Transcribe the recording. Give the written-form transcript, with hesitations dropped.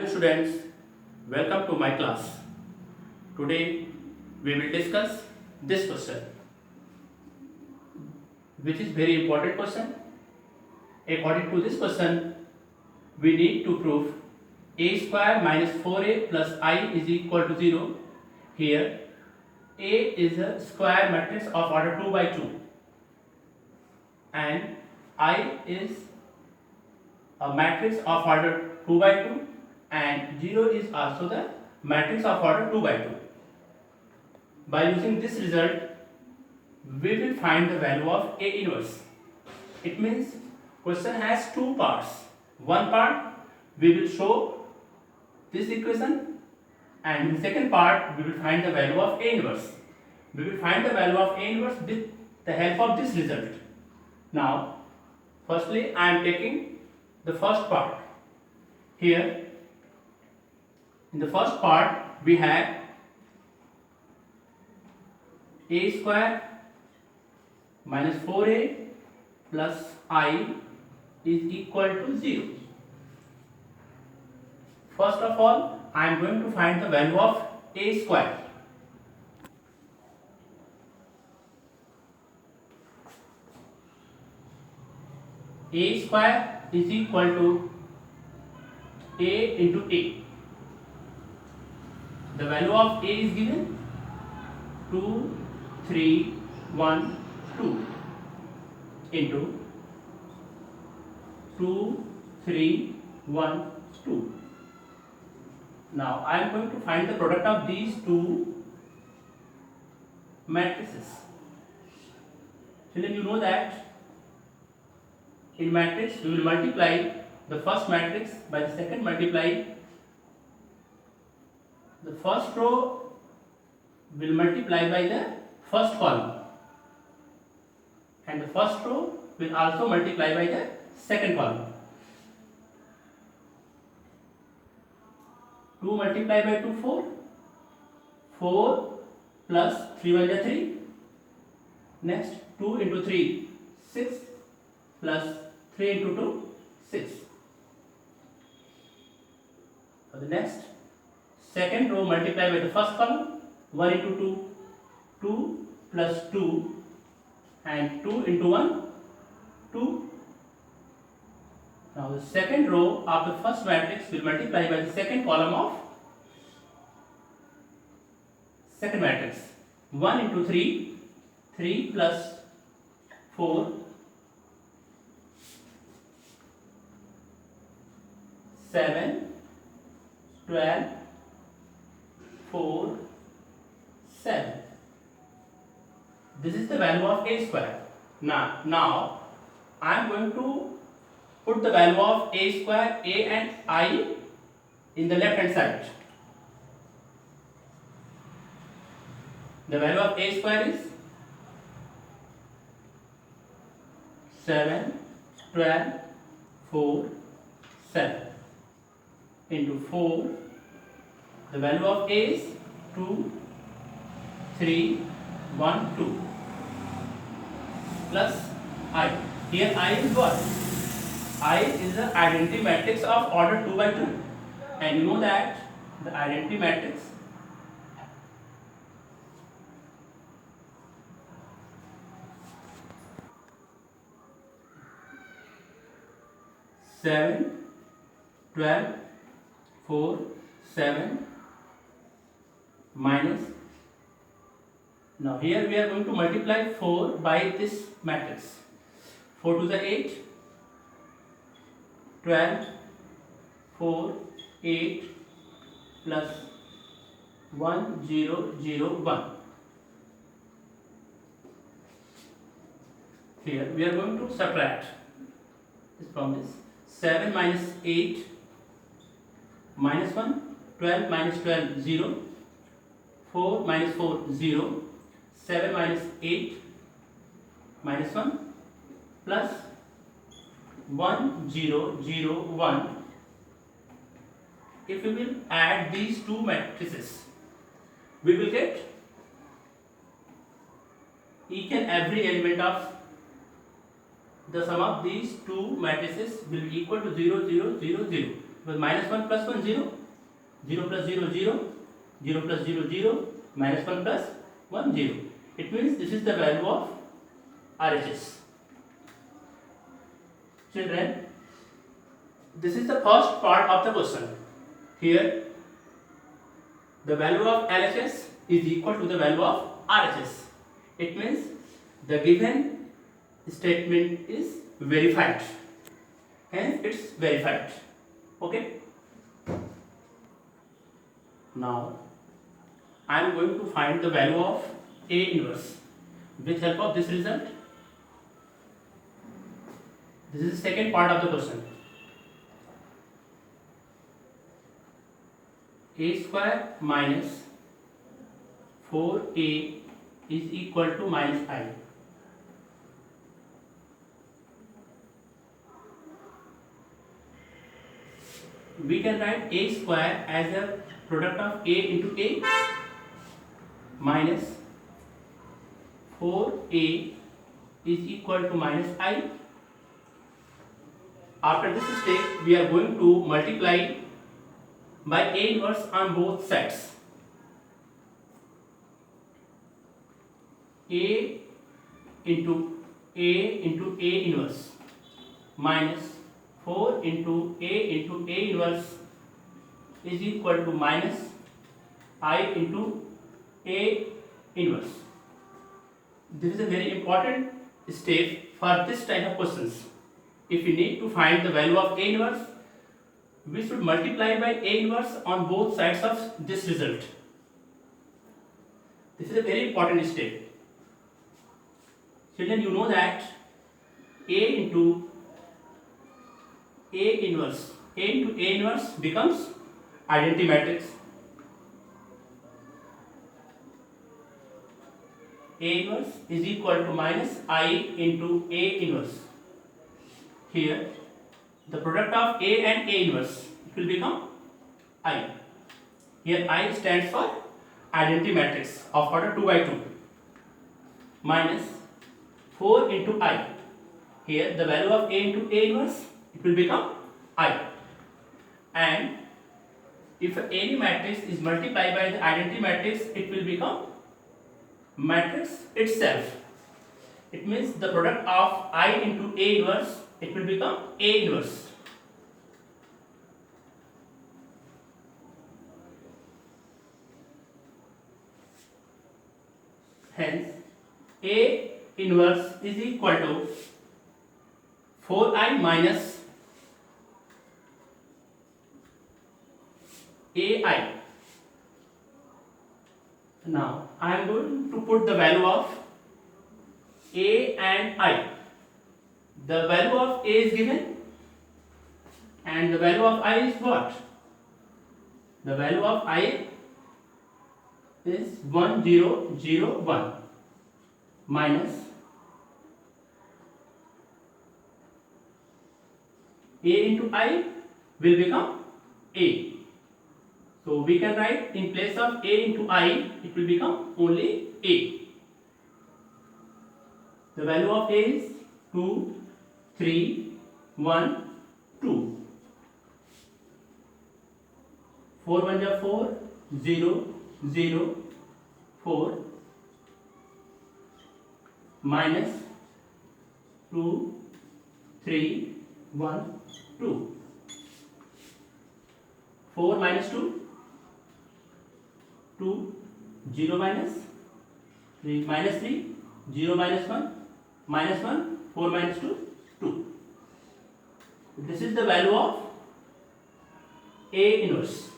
Hello students, welcome to my class. Today we will discuss this question, which is very important question. According to this question, we need to prove a square minus 4a plus I is equal to 0. Here A is a square matrix of order 2 by 2 and I is a matrix of order 2 by 2 and 0 is also the matrix of order 2 by 2. By using this result, we will find the value of A inverse. It means question has two parts. One part we will show this equation and in the second part we will find the value of A inverse. We will find the value of A inverse with the help of this result. Now, firstly I am taking the first part. Here in the first part we have a square minus 4a plus I is equal to 0. First of all, I am going to find the value of a square. A square is equal to a into a. The value of a is given 2, 3, 1, 2 into 2, 3, 1, 2. Now I am going to find the product of these two matrices. Children, you know that in matrix we will multiply the first matrix by the second, multiply the first row will multiply by the first column and the first row will also multiply by the second column. 2 multiplied by 2, 4. 4 plus 3 1 is 3. Next 2 into 3, 6 plus 3 into 2, 6. For the next second row multiplied by the first column, 1 into 2, 2 plus 2 and 2 into 1, 2. Now the second row of the first matrix will multiply by the second column of second matrix. 1 into 3, 3 plus 4, 7, 12, 4, 7. This is the value of a square. Now I am going to put the value of a square, a and I in the left hand side. The value of a square is 7, 12, 4, 7 into 4. The value of a is 2, 3, 1, 2 plus I. Here I is what? I is the identity matrix of order 2 by 2 and you know that the identity matrix seven, 12, 4, 7 minus. Now here we are going to multiply 4 by this matrix. 4 to the 8. 12, 4, 8 plus 1, 0, 0, 1. Here we are going to subtract this from this. 7 minus 8 minus 1, 12 minus 12, 0, 4 minus 4, 0, 7 minus 8 minus 1 plus 1, 0, 0, 1. If we will add these two matrices, we will get each and every element of the sum of these two matrices will be equal to 0, 0, 0, 0. Because minus 1 plus 1 0, 0 plus 0 0, 0 plus 0 0, minus 1 plus 1 0. It means this is the value of RHS. Children, this is the first part of the question. Here the value of LHS is equal to the value of RHS. It means the given statement is verified. Hence it's verified. Okay. Now I am going to find the value of A inverse with help of this result. This is the second part of the question. A square minus 4A is equal to minus I. We can write A square as a product of A into A minus 4A is equal to minus I. After this step, we are going to multiply by A inverse on both sides. A into A inverse minus 4 into A inverse is equal to minus I into A inverse. This is a very important step for this type of questions. If we need to find the value of A inverse, we should multiply by A inverse on both sides of this result. This is a very important step. Children, you know that A into A inverse becomes identity matrix. A inverse is equal to minus I into A inverse. Here the product of A and A inverse, it will become I. Here I stands for identity matrix of order 2 by 2 minus 4 into I. Here the value of A into A inverse, it will become I. And if any matrix is multiplied by the identity matrix, it will become matrix itself. It means the product of I into A inverse, it will become A inverse. Hence A inverse is equal to 4I minus AI. Now I am going to put the value of A and I. The value of A is given and the value of I is what? The value of I is 1001 minus A into I will become A. So we can write in place of A into I, it will become only A. The value of A is 2, 3, 1, 2. 4 1 ja 4, 0, 0, 4 minus 2, 3, 1, 2. 4 minus 2, 2, 0 minus 3, minus 3, 0 minus 1, minus 1, 4 minus 2, 2. This is the value of A inverse.